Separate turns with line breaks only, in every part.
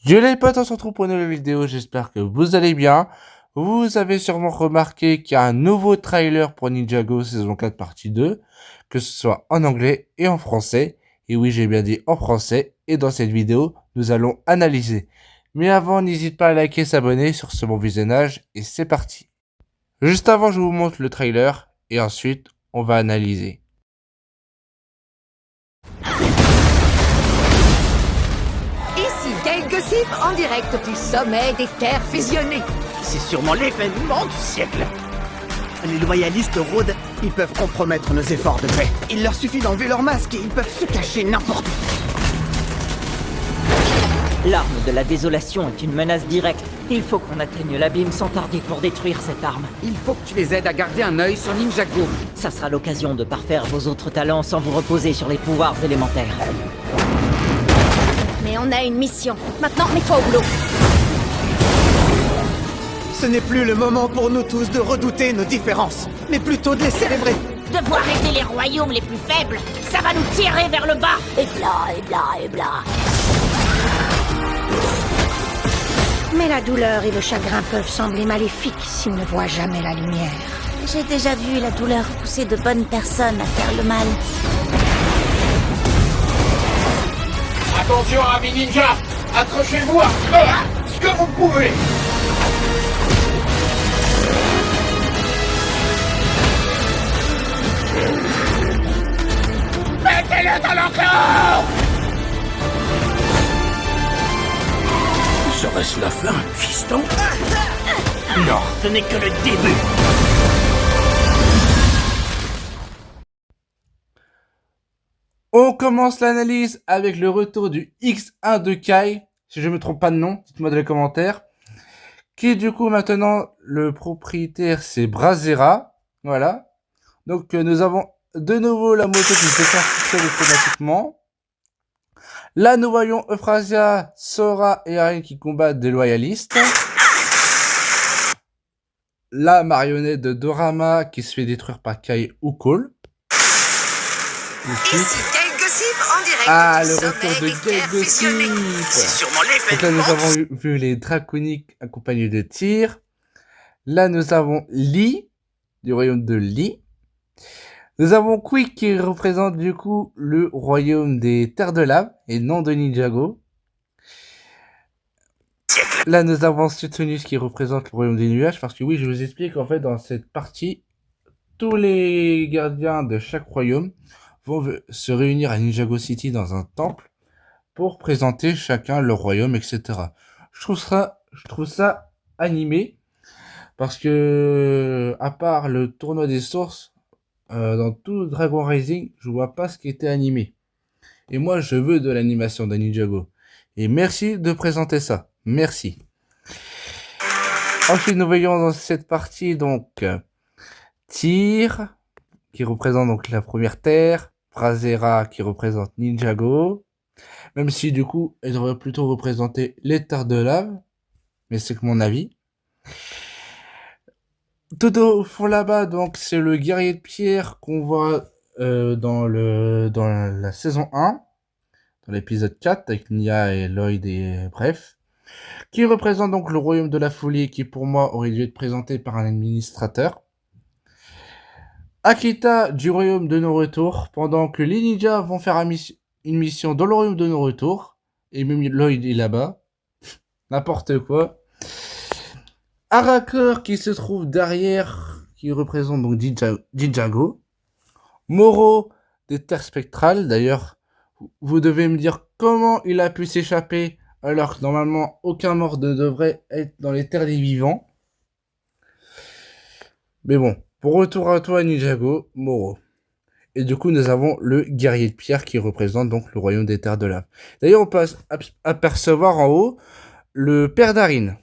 Yo les potes, on se retrouve pour une nouvelle vidéo, j'espère que vous allez bien. Vous avez sûrement remarqué qu'il y a un nouveau trailer pour Ninjago saison 4 partie 2, que ce soit en anglais et en français. Et oui, j'ai bien dit en français, et dans cette vidéo, nous allons analyser. Mais avant, n'hésite pas à liker, s'abonner sur ce bon visionnage, et c'est parti. Juste avant, je vous montre le trailer, et ensuite, on va analyser.
Gossip en direct du sommet des terres fusionnées.
C'est sûrement l'événement du siècle. Les loyalistes rôdent, ils peuvent compromettre nos efforts de paix. Il leur suffit d'enlever leur masque et ils peuvent se cacher n'importe où.
L'arme de la désolation est une menace directe. Il faut qu'on atteigne l'abîme sans tarder pour détruire cette arme.
Il faut que tu les aides à garder un œil sur Ninjago.
Ça sera l'occasion de parfaire vos autres talents sans vous reposer sur les pouvoirs élémentaires.
Mais on a une mission. Maintenant, mets-toi au boulot.
Ce n'est plus le moment pour nous tous de redouter nos différences, mais plutôt de les célébrer.
Devoir aider les royaumes les plus faibles, ça va nous tirer vers le bas.
Et bla. Mais la douleur et le chagrin peuvent sembler maléfiques s'ils ne voient jamais la lumière.
J'ai déjà vu la douleur pousser de bonnes personnes à faire le mal.
Attention, amis ninja! Accrochez-vous à ce que vous pouvez! Mettez-le dans l'enclos! Serait-ce la fin, fiston? Non, ce n'est que le début!
On commence l'analyse avec le retour du X1 de Kai, si je me trompe pas de nom, dites-moi dans les commentaires. Qui du coup maintenant, le propriétaire c'est Brazera, voilà. Donc nous avons de nouveau la moto qui se fait automatiquement. Là nous voyons Euphrasia, Sora et Arin qui combattent des loyalistes. La marionnette de Dorama qui se fait détruire par Kai ou Cole. Le retour de Gaël Gossip.
C'est sûrement
Donc là,
l'événement.
nous avons vu les draconiques accompagnés de Tyr. Là, nous avons Lee, du royaume de Lee. Nous avons Quick qui représente du coup le royaume des terres de lave et non de Ninjago. Là, nous avons Sutonus qui représente le royaume des nuages parce que oui, je vous explique en fait dans cette partie, tous les gardiens de chaque royaume vont se réunir à Ninjago City dans un temple pour présenter chacun leur royaume, etc. Je trouve ça animé parce que à part le tournoi des sources, dans tout Dragon Rising, je vois pas ce qui était animé. Et moi, je veux de l'animation de Ninjago. Et merci de présenter ça. Merci. Ensuite, nous voyons dans cette partie donc Tyr qui représente donc la première terre. Brazera qui représente Ninjago, même si du coup elle devrait plutôt représenter les terres de lave, mais c'est que mon avis. Tout au fond là-bas, donc c'est le guerrier de pierre qu'on voit dans la saison 1, dans l'épisode 4 avec Nia et Lloyd et bref, qui représente donc le royaume de la folie qui pour moi aurait dû être présenté par un administrateur. Akita du royaume de nos retours, pendant que les ninjas vont faire une mission dans le royaume de nos retours, et même Lloyd est là-bas, n'importe quoi. Arakor qui se trouve derrière, qui représente donc Ninjago. Moro des terres spectrales, d'ailleurs, vous devez me dire comment il a pu s'échapper, alors que normalement aucun mort ne devrait être dans les terres des vivants. Mais bon. Pour retour à toi, Ninjago, Moro. Et du coup, nous avons le guerrier de pierre qui représente donc le royaume des terres de lave. D'ailleurs, on peut apercevoir en haut le père d'Arin.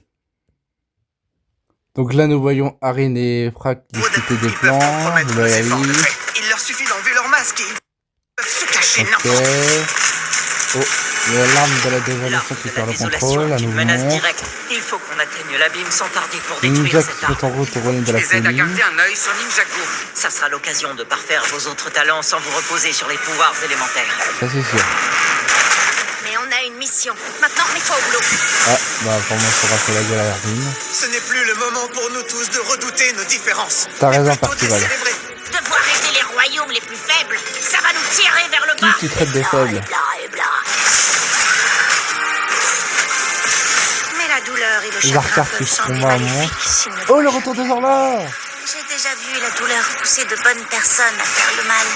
Donc là, nous voyons Arin et Frak discuter des plans, de loyalisme.
Il leur suffit d'enlever leur masque et ils peuvent se cacher n'importe où.
L'arme de la désolation qui perd le contrôle, à nouveau.
Menace directe. Il faut qu'on atteigne l'abîme sans tarder pour
Ninja
détruire
qui
cette
se
arme.
en route au royaume de
Tu
la
les aides à
folie.
garder un œil sur Ninjago.
Ça sera l'occasion de parfaire vos autres talents sans vous reposer sur les pouvoirs élémentaires.
Ça c'est sûr.
Mais on a une mission. Maintenant, mets-toi au boulot.
Ah, bah pour moi, ça fait la gueule à Hermine.
Ce n'est plus le moment pour nous tous de redouter nos différences.
T'as raison,
Mais plutôt de les
Parcival.
célébrer.
Devoir aider les royaumes les plus faibles, ça va nous tirer vers le bas.
Qui traite de faible?
Mais la douleur et le chagrin
Zarkar qui
peuvent
se
sembler
combat à un moment.
maléfiques s'ils ne
Oh, le
voient
retour de Zorla!
J'ai déjà vu la douleur pousser de bonnes personnes à faire le mal.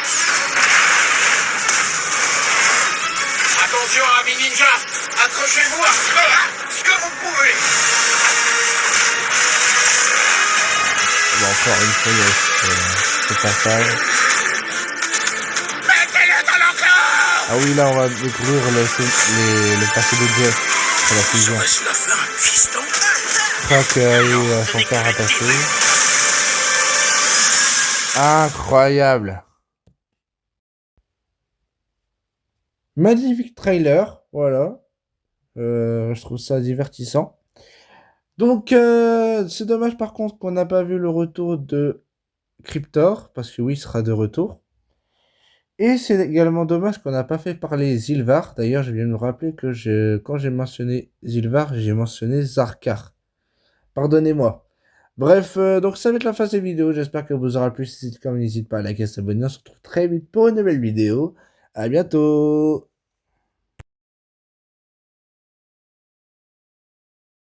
Attention, amis ninja. Accrochez-vous à ce que vous pouvez.
Bon, encore une fois, il y a ce passage.
Mettez-le dans l'enclos.
Ah oui, là, on va découvrir le passé de Jeff. C'est la fusion.
Serait-ce la fin, fiston?
Je crois qu'il a eu son père attaché. Incroyable. Magnifique trailer, voilà. Je trouve ça divertissant. Donc, c'est dommage par contre qu'on n'a pas vu le retour de Cryptor, parce que oui, il sera de retour. Et c'est également dommage qu'on n'a pas fait parler Zilvar. D'ailleurs, je viens de me rappeler que quand j'ai mentionné Zilvar, j'ai mentionné Zarkar. Pardonnez-moi. Bref, donc ça va être la fin de cette vidéo. J'espère que vous aura plu. Si c'est le cas, n'hésitez pas à liker, s'abonner. On se retrouve très vite pour une nouvelle vidéo. À bientôt.